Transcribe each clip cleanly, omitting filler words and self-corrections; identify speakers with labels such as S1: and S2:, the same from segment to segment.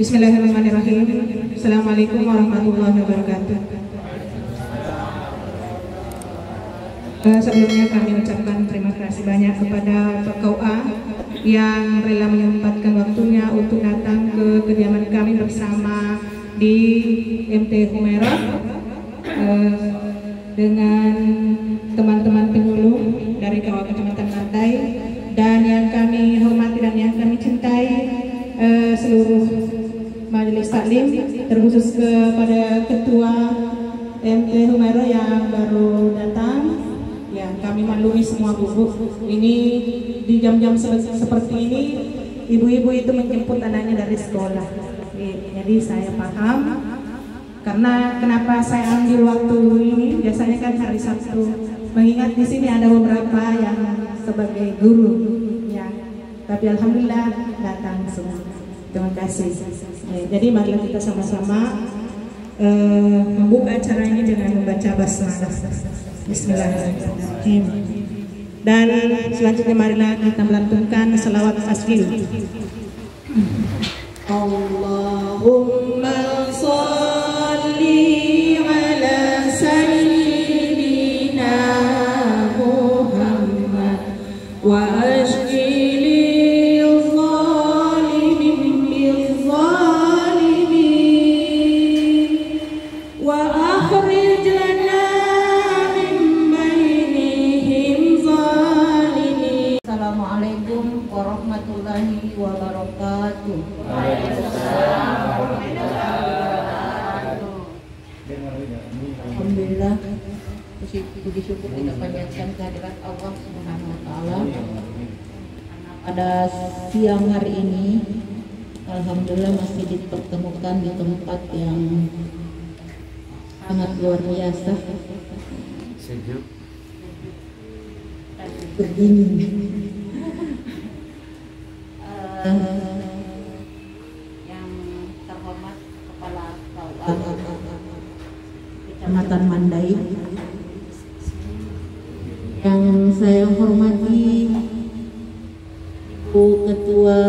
S1: Bismillahirrahmanirrahim. Assalamualaikum warahmatullahi wabarakatuh. Sebelumnya kami ucapkan terima kasih banyak kepada Pak KUA yang rela menyempatkan waktunya untuk datang ke kediaman kami bersama di MT Humairah dengan teman-teman penyuluh dari KUA Kecamatan Mantai, dan yang kami hormati dan yang kami cintai seluruh majelis taklim, terkhusus kepada ketua MT Humairah yang baru datang. Ya, kami maklumi semua bu, ini di jam-jam seperti ini ibu-ibu itu menjemput anaknya dari sekolah. Jadi saya paham, karena kenapa saya ambil waktu ini, biasanya kan hari Sabtu, mengingat di sini ada beberapa yang sebagai guru, ya. Tapi alhamdulillah datang semua. Terima kasih. Jadi mari kita sama-sama membuka acara ini dengan membaca basmalah. Bismillahirrahmanirrahim. Dan selanjutnya marilah kita melantunkan selawat tasbih. Allahumma sholli ala sayyidina Muhammad wa
S2: warahmatullahi wabarakatuh. Alhamdulillah, puji syukur kita panjatkan kehadirat Allah Subhanahu wa taala. Pada siang hari ini alhamdulillah masih dipertemukan di tempat yang sangat luar biasa.
S3: Sejuk.
S2: Berdingin. Yang terhormat Kepala KUA Kecamatan Mandai, yang saya hormati Ibu Ketua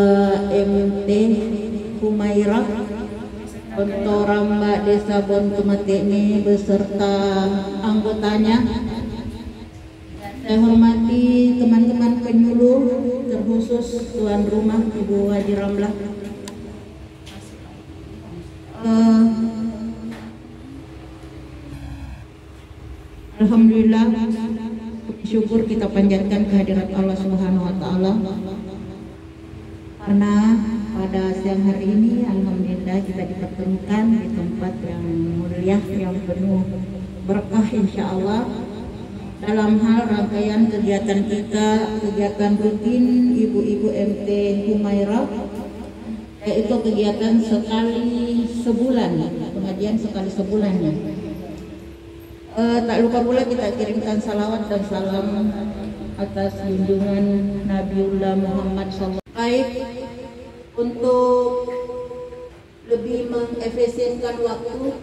S2: MT Humairah, Kontora Mbak Desa Bon Kematene beserta anggotanya. Saya hormati teman-teman penyuluh, terkhusus tuan rumah Ibu Haji Ramlah. Alhamdulillah, syukur kita panjatkan kehadirat Allah Subhanahu wa taala. Karena pada siang hari ini alhamdulillah kita dipertemukan di tempat yang mulia, yang penuh berkah insyaallah. Dalam hal rangkaian kegiatan kita, kegiatan rutin ibu-ibu MT Humairah, yaitu kegiatan sekali sebulan, pengajian sekali sebulannya. Tak lupa pula kita kirimkan salawat dan salam atas junjungan Nabiullah Muhammad SAW. Baik, untuk lebih mengefisienkan waktu,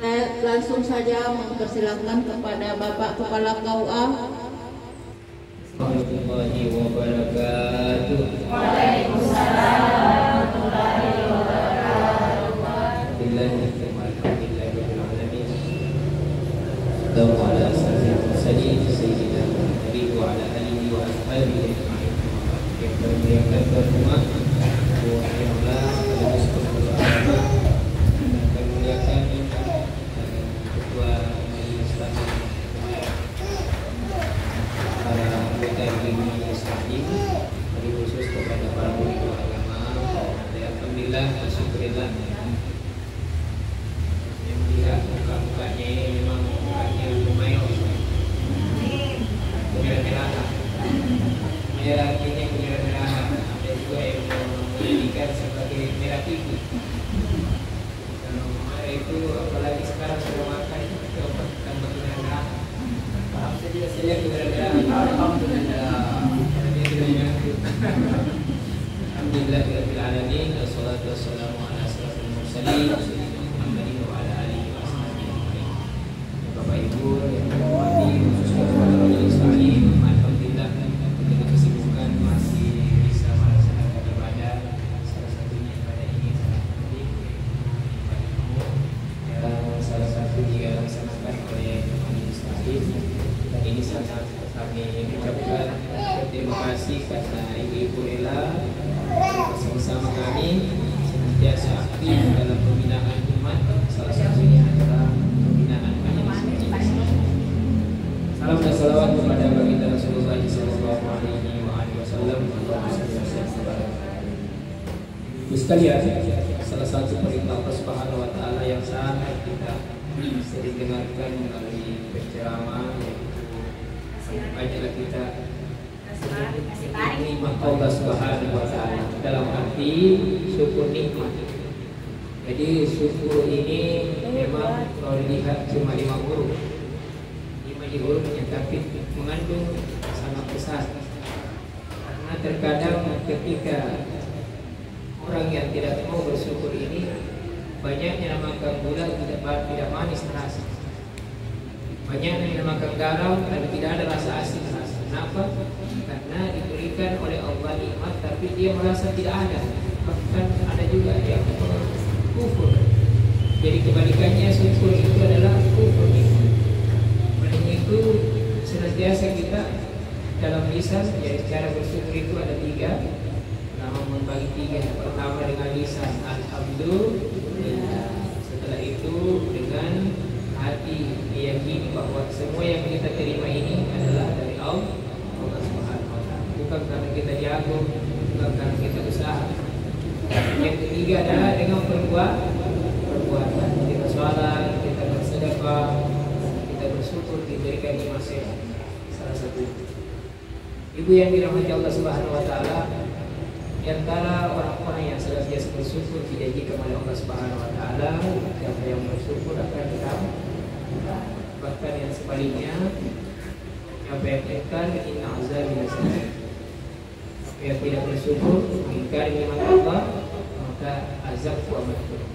S2: saya langsung saja mempersilakan kepada Bapak Kepala KUA.
S3: Warahmatullahi wabarakatuh.
S2: Waalaikumsalam warahmatullahi wabarakatuh.
S3: Alhamdulillah, syukurillah. Yang melihat muka-mukanya ini memang mukanya lumayan merah-merah. Merah ini merah-merah. Ada juga yang menjadikan sebagai merah pipi. Kalau merah itu apalagi sekarang sudah makan itu tambah merah. Paham saja saya merah-merah. Alhamdulillah. Alhamdulillah rabbil alamin, wassalatu wassalamu ala asyrafil mursalin Muhammadin wa ala alihi washabihi ajmain. Bapak Ibu yang hormati, khususnya kepada majelis taklim, alhamdulillah dengan kesibukan masih bisa melaksanakan ibadah, salah satunya ibadah ini. bersama-sama kami senantiasa aktif dalam pembinaan umat, salah satunya adalah pembinaan majelis. Salam dan salawat kepada baginda Rasulullah sallallahu alaihi wasallam. Ibu sekalian, salah satu perintah Allah Subhanahu wa taala yang sangat kita sering dengarkan melalui penceramah, yaitu banyaklah kita nikmat Allah Subhanahu wa taala, dalam arti syukur nikmat. Jadi syukur ini memang kalau dilihat cuma 5 huruf. 5 hurufnya tapi mengandung sangat besar. Karena terkadang ketika orang yang tidak mau bersyukur ini banyaknya namakan gula tidak manis terasa. Banyaknya dinamakan garam dan tidak ada rasa asin terasa. Kenapa? Karena diberikan oleh Allah nikmat tapi dia merasa tidak ada. Bahkan ada juga yang kufur. Jadi kebalikannya syukur itu adalah kufur. Oleh itu senantiasa kita dalam lisan, jadi cara bersyukur itu ada 3. Membagi 3. Yang pertama dengan lisan alhamdulillah. Setelah itu dengan hati meyakini bahwa semua yang kita terima ini adalah dari Allah Subhanahu wa taala. Bukan karena kita jago, bukan karena kita usaha. Yang ketiga adalah dengan perbuatan. Kita sholat, kita bersedekah, kita bersyukur diberikan nikmat sehat. Salah satu. Ibu yang dirahmati Allah Subhanahu wa taala, di antara orang-orang yang senantiasa bersyukur dijanjikan oleh Allah Subhanahu wa taala, siapa yang bersyukur akan dikabul. Bahkan yang sebaliknya, siapa yang ingkar inna azabi lasyadid. Siapa yang tidak bersyukur mengingkari nikmat Allah, maka azabku amat berat.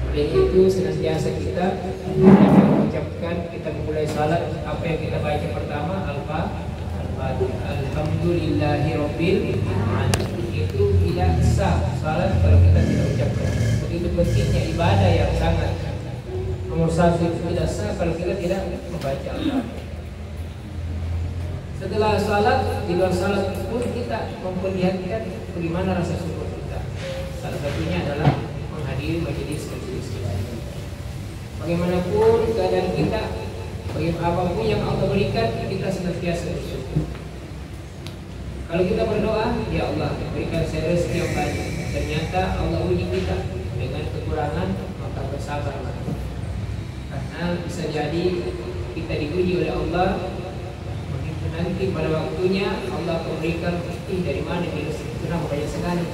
S3: Oleh itu senantiasa kita mengucapkan, kita memulai salat, apa yang kita baca pertama Alhamdulillahirabbil alamin. Itu tidak sah salat kalau kita tidak ucapkan. Begitu pentingnya ibadah yang sangat nomor 1 itu tidak sah kalau kita tidak membaca Al-Fatihah. Setelah salat, di luar salat pun kita memperlihatkan bagaimana rasa syukur kita. Salah satunya adalah menghadiri majelis kita. Bagaimanapun keadaan kita, apapun yang Allah berikan, kita senantiasa bersyukur. Kalau kita berdoa, ya Allah berikan saya rezeki yang banyak. Ternyata Allah uji kita dengan kekurangan, maka bersabarlah. Karena bisa jadi kita diuji oleh Allah, begitu nanti pada waktunya Allah memberikan rezeki dari mana ini rezeki kenapa banyak sekali.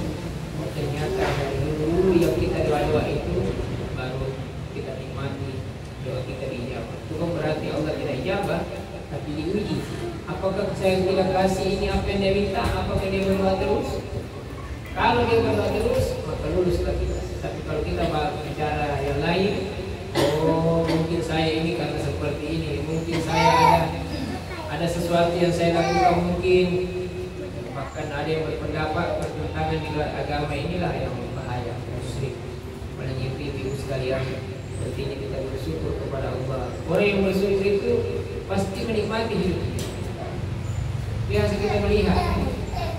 S3: Ternyata dari dulu yang kita doa itu baru kita nikmati doa kita dijawab. Bukan berarti Allah tidak ijabah, tapi diuji. Apakah saya tidak kasih ini apa yang dia minta? Apakah dia berdoa terus? Kalau dia berdoa terus, maka luluslah kita. Tapi kalau kita bicara yang lain, oh mungkin saya ini karena seperti ini, mungkin saya ada sesuatu yang saya lakukan mungkin, bahkan ada yang berpendapat bertentangan dengan agama, inilah yang berbahaya, musyrik. Oleh itu sekalian, pentingnya kita bersyukur kepada Allah. Orang yang bersyukur itu pasti menikmati hidup. Biasa kita melihat,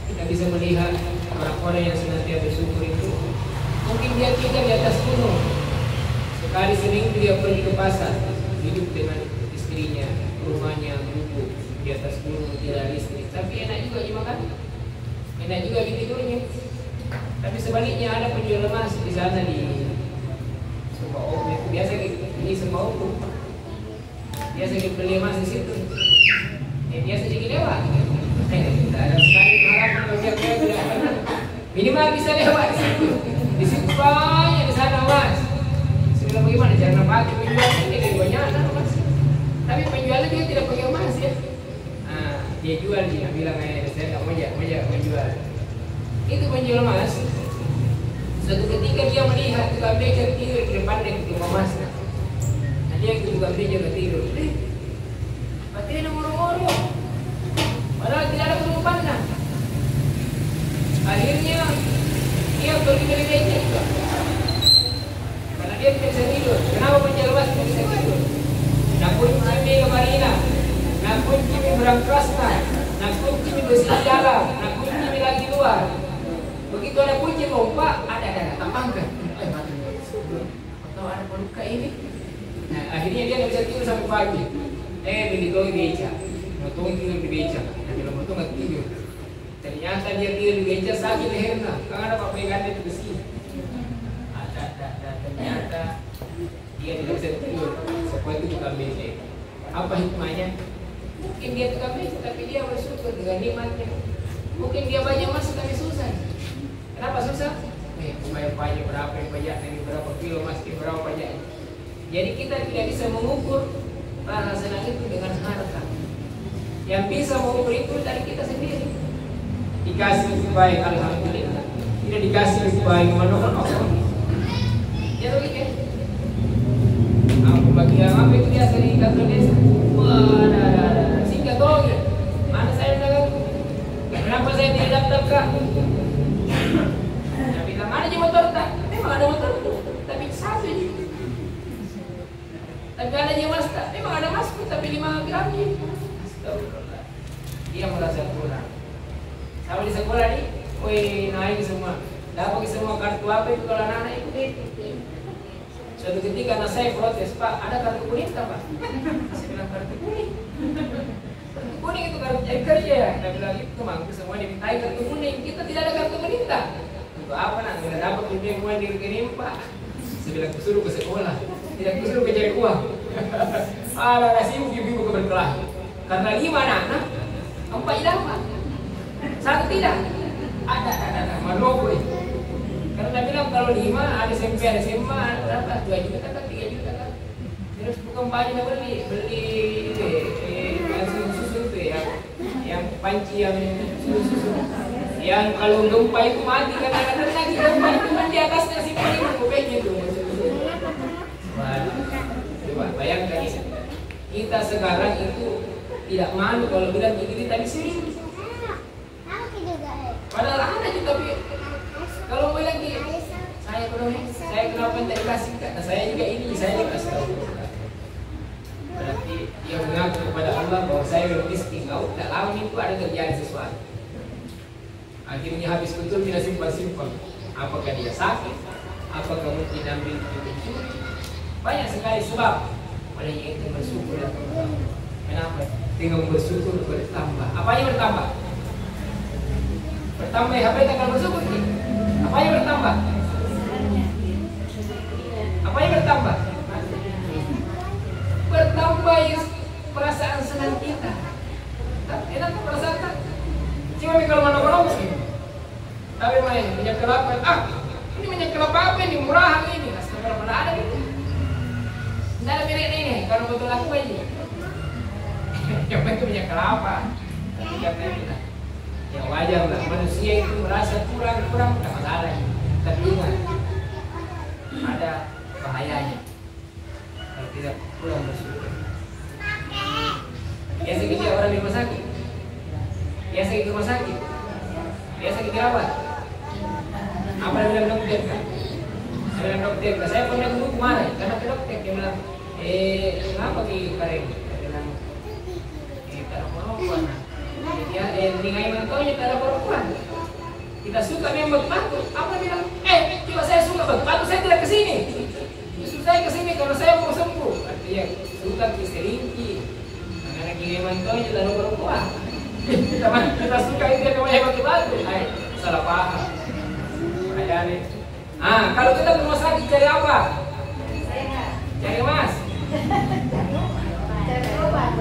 S3: kita bisa melihat orang-orang yang senantiasa bersyukur itu. Mungkin dia tinggal di atas gunung, sekali seminggu dia pergi ke pasar, hidup dengan istrinya, rumahnya gubuk di atas gunung, tidak ada istri. Tapi enak juga dimakan, enak juga ditidurnya. Tapi sebaliknya ada penjual emas di sana di Sumbawa. Biasa di Sumbawa, biasa beli emas di situ. Biasa jadi lewat. Tidak ada sekali harapan bagi dia tidak pernah. Minimal bisa lewat di situ. Di situ banyak di sana mas. Sebenarnya bagaimana jangan pakai penjual ini dari banyak mas. Tapi penjualnya dia tidak pakai emas ya. Nah, dia jual dia bilang saya nggak mau jual. Itu penjual emas. Suatu ketika dia melihat tukang beca tidur di depan dia ketemu emasnya. Nah dia tukang beca tidur. Baterai nomor-nomor. Padahal tidak ada penumpangnya. Akhirnya dia pergi dari beca juga. Karena dia tidak bisa tidur. Kenapa penjual emas tidak bisa tidur? Nak kunci mega marina, nak kunci berangkrasna, nak kunci bersih dalam, nak kunci lagi luar. Begitu ada kucing lompat, ada tampangkan. Atau ada peluka ini. Nah, akhirnya dia nggak bisa tidur sampai pagi. Begitu di beca, motong tidur di beca. Nah, kalau motong nggak tidur. Ternyata dia tidur di beca sakit lehernya. Karena ada apa pegangan itu besi. Ternyata dia tidak bisa tidur. Seperti itu tukang beca. Apa hikmahnya? Mungkin dia tukang beca, tapi dia bersyukur dengan nikmatnya. Mungkin dia banyak masuk tapi susah. Kenapa susah? Bayar pajak berapa, pajak dari berapa kilo, masih berapa pajak. Jadi kita tidak bisa mengukur rasa senang itu dengan harta. Yang bisa mengukur itu dari kita sendiri. Dikasih lebih baik, alhamdulillah. Tidak dikasih lebih baik, mana-mana. Ya begitu. Aku bagi yang apa itu biasa di kantor desa. Wah, ada. Singkat dong ya. Mana saya bilang? Kenapa saya tidak daftar kak? Saya bilang ada motor tak? Memang ada motor, tapi satu aja. Tapi ada yang mas tak? Memang ada mas, tapi 5 gram aja. Astagfirullah. Dia merasa kurang. Sama di sekolah nih, woi naik semua. Dapat semua kartu apa itu kalau anak-anak ikut. Suatu ketika anak saya protes, Pak, ada kartu kuning tak Pak? Saya bilang kartu kuning. Kartu kuning itu kartu cari kerja ya. Saya bilang itu mangku semua dimintai kartu kuning. Kita tidak ada kartu kuning tak? Untuk apa nak? Bila dapat duit uang di rekening Pak. Saya bilang kusuruh ke sekolah, tidak kusuruh ke cari uang. Ada sibuk ibu-ibu ke berkelahi. Karena 5 anak, 4 dapat. 1 tidak. Ada. Manopoli. Karena dia bilang kalau 5 ada SMP, ada SMA, ada berapa? 2 juta kan, 3 juta kan. Terus bukan banyak beli itu yang susu itu ya, yang panci yang susu. Yang kalau gempa itu mati kadang-kadang lagi gempa itu kan di atasnya simpan itu kupenya itu. Coba bayangkan ini. Kita sekarang itu tidak malu kalau bilang begini tadi serius. Padahal ada juga tapi kalau bilang gini, saya kenapa tidak dikasih kan? Nah, saya juga ini, saya dikasih tahu. Berarti dia mengaku kepada Allah bahwa saya belum miskin. Kau tidak lama itu ada terjadi sesuatu. Akhirnya habis betul tidak simpan-simpan. Apakah dia sakit? Apakah mungkin ambil mencuri? Banyak sekali sebab. Padahal itu bersyukur dan bertambah. Kenapa? Dengan bersyukur bertambah. Apanya bertambah? Bertambah HP akan bersyukur. Apanya bertambah? Apanya bertambah? Bertambah perasaan senang kita. Enak perasaan tak? Cuma kalau mana-mana tapi main minyak kelapa. Ini minyak kelapa apa ini? Murah ini. Astagfirullah ada gitu. Tidak ada merek ini. Kalau betul aku aja. Yang penting minyak kelapa. Tapi karena kita ya wajar lah, manusia itu merasa kurang tidak masalah. Tapi ingat, ada bahayanya kalau tidak kurang bersyukur. Biasa kita orang di rumah sakit, biasa di rumah sakit, biasa kita rawat. Apa yang bilang dokter kan? Saya bilang dokter, saya pernah dulu kemarin karena ke dokter dia bilang, kenapa ki kareng? Saya bilang, tak mau apa? Ya, dengan mentonya tak ada perempuan. Kita suka memang batu. Apa bilang? Coba saya suka batu, saya tidak kesini. Justru saya kesini karena saya mau sembuh. Artinya suka kiseringki. Karena dengan mentonya tak ada perempuan. Kita suka itu yang namanya batu. Salah paham. Kalau kita ke rumah sakit cari apa? Cari emas.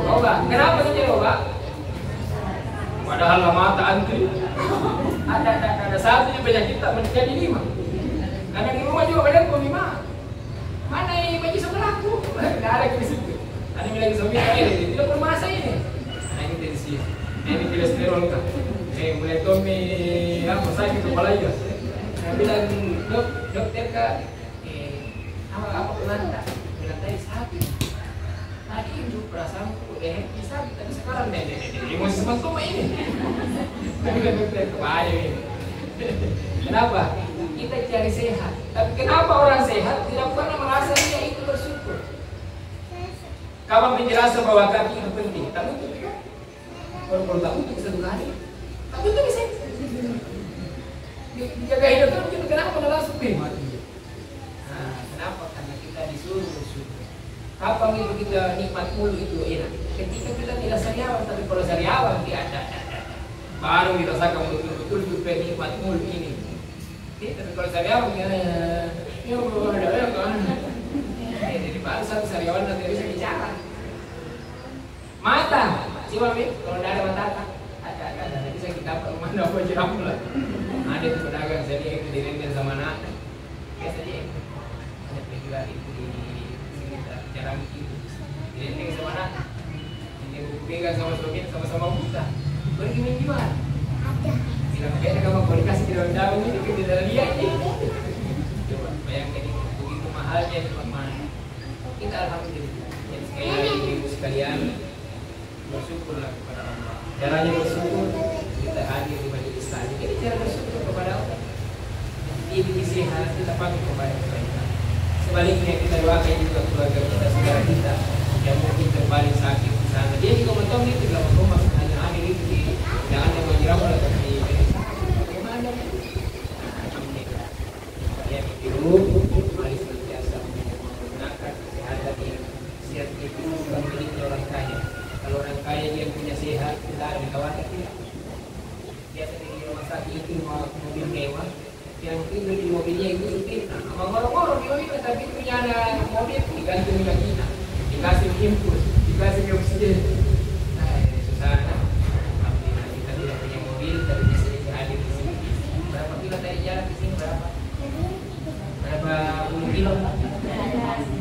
S3: Obat. Kenapa cari obat? Padahal mata antri ada satu yang penyakit tak menjadi 5. Karena di rumah juga banyak pun 5. Mana yang baju sebelahku? Tidak ada di situ. Ada yang lagi suami ini tidak bermasa ini. Nah ini dari sini. Ini kolesterol kan. Mulai Tommy apa sakit kepala juga. Saya bilang dokter kak, apa kelanda? Bilang tadi sakit. Tadi itu perasaanku sakit tapi sekarang emosi sementara ini. Dokter kebaya ini. Kenapa? Kita cari sehat. Tapi kenapa orang sehat tidak pernah merasa dia itu bersyukur? Kapan penjelasan bahwa kaki itu penting? Tak butuh kan? Kalau tak butuh satu kali, tak butuh bisa. Dijaga hidup terus kita kenapa langsung mati? Nah, kenapa? Karena kita disuruh bersyukur. Kapan itu kita nikmat mulu itu enak? Ketika kita tidak sariawan, tapi kalau sariawan tidak ada. Baru dirasakan betul-betul juga nikmat mulu ini. Tapi kalau sariawan ya Allah ada ya kan. Jadi baru satu sariawan nanti bisa bicara. Mata, coba kalau tidak ada mata ada bisa kita rumah apa jeram lah. Ada tuh pedagang saya lihat itu direndam sama anak. Biasa dia ada juga itu di sekitar jarang itu direndam sama anak. Ini pegang sama suami sama-sama buta. Pergi menjual. Bilang beda kamu kalau dikasih di dalam daun ini kita tidak lihat ini. Coba bayangkan ini begitu mahalnya di mana. Kita alhamdulillah. Jadi sekali lagi ibu sekalian bersyukurlah kepada Allah. Caranya bersyukur kita hadir di majelis taklim. Jadi cara bersyukur kepada Allah. Ini sehat kita pakai kepada kebaikan. Sebaliknya kita doakan juga keluarga kita, saudara kita yang mungkin kembali sakit di sana. Jadi kalau betul itu dalam rumah hanya hadir itu di jangan yang menjeram oleh kami. Bagaimana? Yang itu mari senantiasa menggunakan kesehatan yang sehat itu bukan miliknya orang kaya. Kalau orang kaya dia punya sehat, tidak ada khawatir. Biasa di rumah sakit itu mobil mewah, yang tidur di mobilnya itu supir. Ngorong-ngorong di mobilnya, tapi punya ada mobil diganti minyak kita, dikasih impuls, dikasih oksigen. Nah, ini susah. Alhamdulillah kita tidak punya mobil, tapi bisa hadir di sini. Berapa kilo tadi jalan ke sini berapa? Berapa puluh kilo?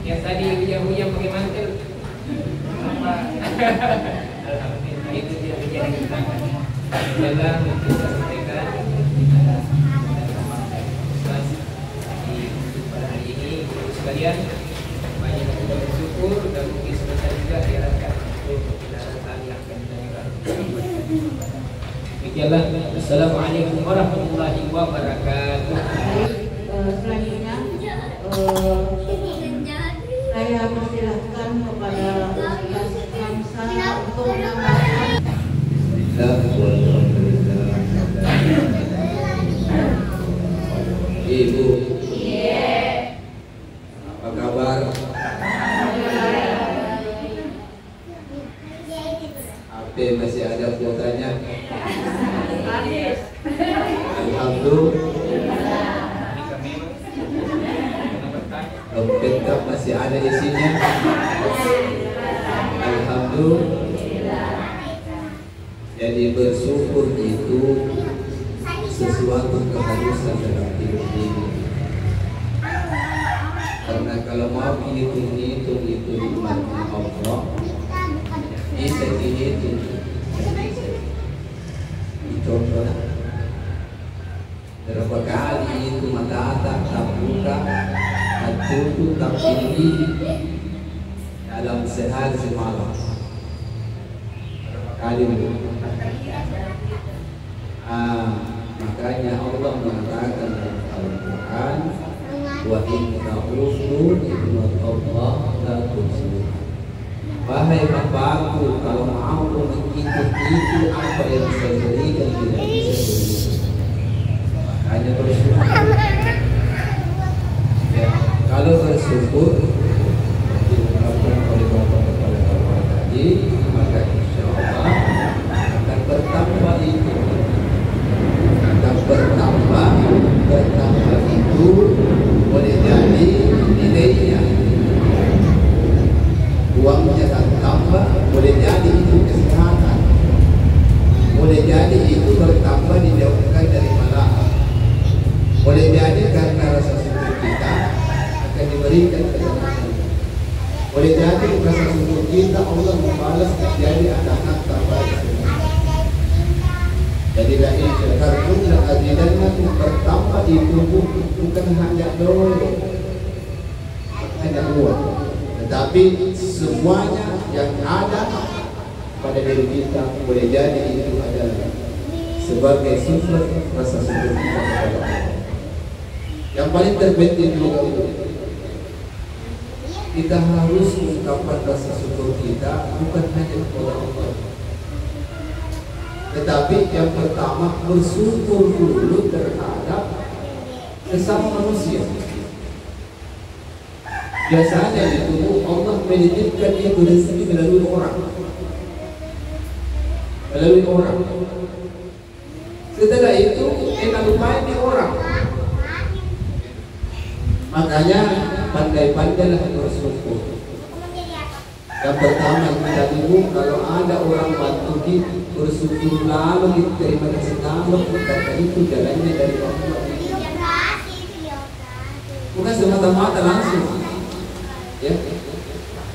S3: Yang tadi hujan-hujan pakai mantel. Alhamdulillah itu dia menjadi kita. Jalan untuk kita sampaikan pada hari ini, ibu sekalian banyak kita bersyukur dan mungkin sebentar juga diharapkan untuk kita sekali akan mendengar. Demikianlah. Assalamualaikum warahmatullahi wabarakatuh.
S2: Selanjutnya saya persilahkan kepada Ustaz Hamzah untuk menambahkan.
S4: Ibu, apa kabar? Apa masih ada kuotanya? Alhamdulillah. Dompet masih ada isinya. Alhamdulillah. Jadi bersyukur itu sesuatu keharusan dalam hidup ini. Karena kalau mau hitung-hitung itu nikmatnya Allah, bisa dihitung. Contoh, berapa kali itu mata tak buka, tutup tak tinggi dalam sehari semalam. Berapa kali itu? Makanya Allah mengatakan dalam Al-Quran, wa inna usul ibnat Allah la tusul. Wahai bapakku, kalau mau mengikut itu apa yang saya berikan tidak bisa berikan. Makanya bersyukur. Ya, kalau bersyukur diungkapkan oleh bapak kepada bapak tadi, maka insya Allah akan bertambah itu. Bertambah itu boleh jadi nilainya, uangnya akan tambah, boleh jadi itu kesehatan, boleh jadi itu bertambah dijauhkan dari malapetaka, boleh jadi karena rasa syukur kita akan diberikan kesenangan, boleh jadi rasa syukur kita Allah membalas menjadi anak-anak terbaik. Jadi dari syakartum dan azidannakum, bertambah itu bukan hanya doa, hanya uang, tetapi semuanya yang ada pada diri kita boleh jadi itu adalah sebagai sumber rasa syukur kita kepada Allah. Yang paling terpenting juga itu kita harus mengungkapkan rasa syukur kita bukan hanya kepada Allah, tetapi yang pertama bersyukur dulu terhadap sesama manusia. Biasanya itu Allah menitipkan itu rezeki melalui orang. Setelah itu kita lupain di orang. Makanya pandai-pandailah bersyukur. Yang pertama kita dulu kalau ada orang bantu kita bersyukur, lalu kita terima kasih, kalau kata itu jalannya dari Allah. Bukan semata-mata langsung. Ya.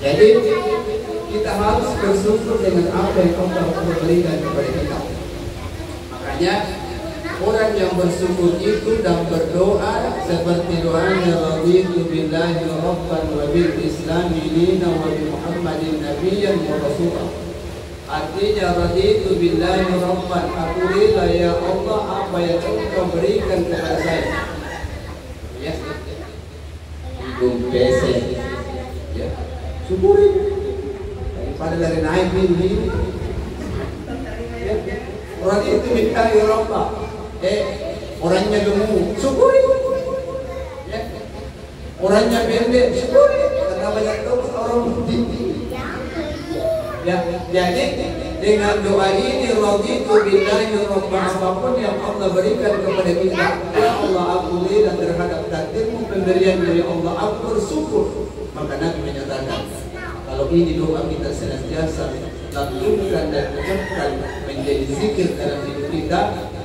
S4: Jadi kita harus bersyukur dengan apa yang Allah berikan kepada kita. Makanya orang yang bersyukur itu dan berdoa seperti doanya raditu billahi rabban wa bil islami dina wa bi muhammadin nabiyyan wa rasulah. Artinya raditu billahi rabban, aku rela ya Allah apa yang Engkau berikan kepada saya. Ya. Hidup pesek. Ya. Syukuri. Daripada dari naik ini. Ya. Raditu billahi rabban. Orangnya gemuk, syukuri. Ya. Orangnya pendek, syukuri. Karena banyak orang tinggi. Ya, jadi dengan doa ini raditu billahi rabban, apapun yang Allah berikan kepada kita, ya Allah aku rela terhadap takdirmu pemberian dari Allah, aku bersyukur. Maka Nabi menyatakan, kalau ini doa kita senantiasa lakukan dan ucapkan menjadi zikir dalam hidup kita,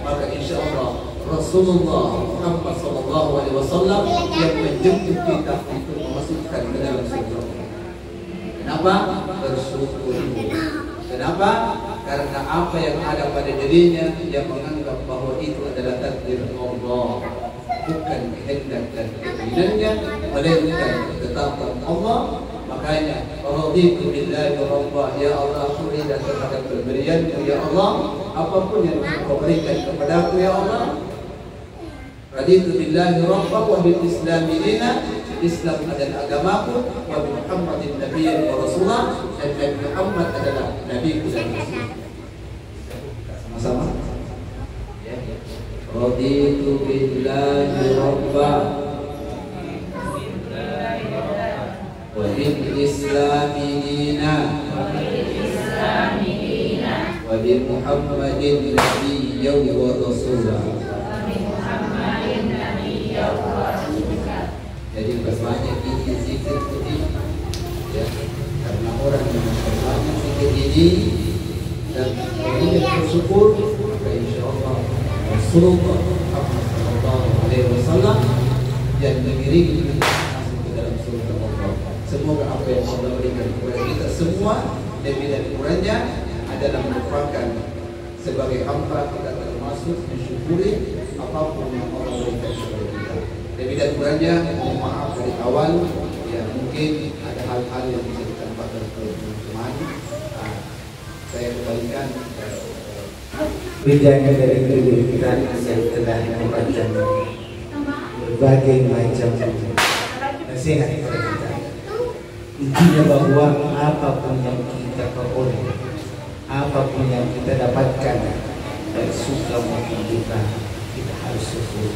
S4: maka insya Allah Rasulullah Muhammad SAW yang menjemput kita untuk memasukkan ke dalam surga. Kenapa? Bersyukur. Kenapa? Karena apa yang ada pada dirinya yang menganggap bahwa itu adalah takdir Allah, bukan kehendak dan keinginannya, melainkan ketetapan Allah. Makanya raditu billahi rabban, ya Allah aku rela terhadap pemberianmu ya Allah, apapun yang Engkau berikan kepadaku ya Allah. Raditu billahi rabban wa bil islami dina, Islam adalah agamaku, wa bi Muhammadin nabiyyan wa rasulah, dan Nabi Muhammad adalah nabiku dan rasul. Sama-sama. Ya. Raditu billahi rabban wa bil islami dina, wa bi Muhammadin nabiyyan wa rasulah. Jadi berbanyak zikir ini, ya, karena orang yang berbanyak zikir ini dan ini bersyukur, maka insya Allah Rasulullah SAW yang mengiringi kita masuk ke dalam surga Allah. Semoga apa yang Allah berikan kepada kita semua lebih dari kurangnya adalah merupakan sebagai hamba kita termasuk mensyukuri apapun yang Allah berikan kepada kita. Lebih dan kurangnya mohon maaf dari awal, ya mungkin ada hal-hal yang bisa ditambahkan ke teman-teman. Saya kembalikan
S5: Bidangnya dari guru kita yang telah membaca berbagai macam nasihat kepada kita. Intinya bahwa apapun yang kita peroleh, apapun yang kita dapatkan dari suka maupun duka, kita harus syukur.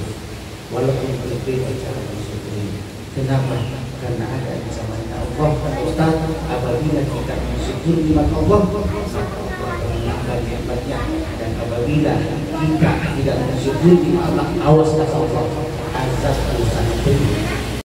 S5: Walaupun berbeda cara bersyukur. Kenapa? Karena ada ancaman Allah. Ustaz, apabila kita bersyukur nikmat Allah, maka Allah akan menambah nikmatnya. Dan apabila kita tidak bersyukur nikmat Allah, awas Allah, azab itu sangat pedih.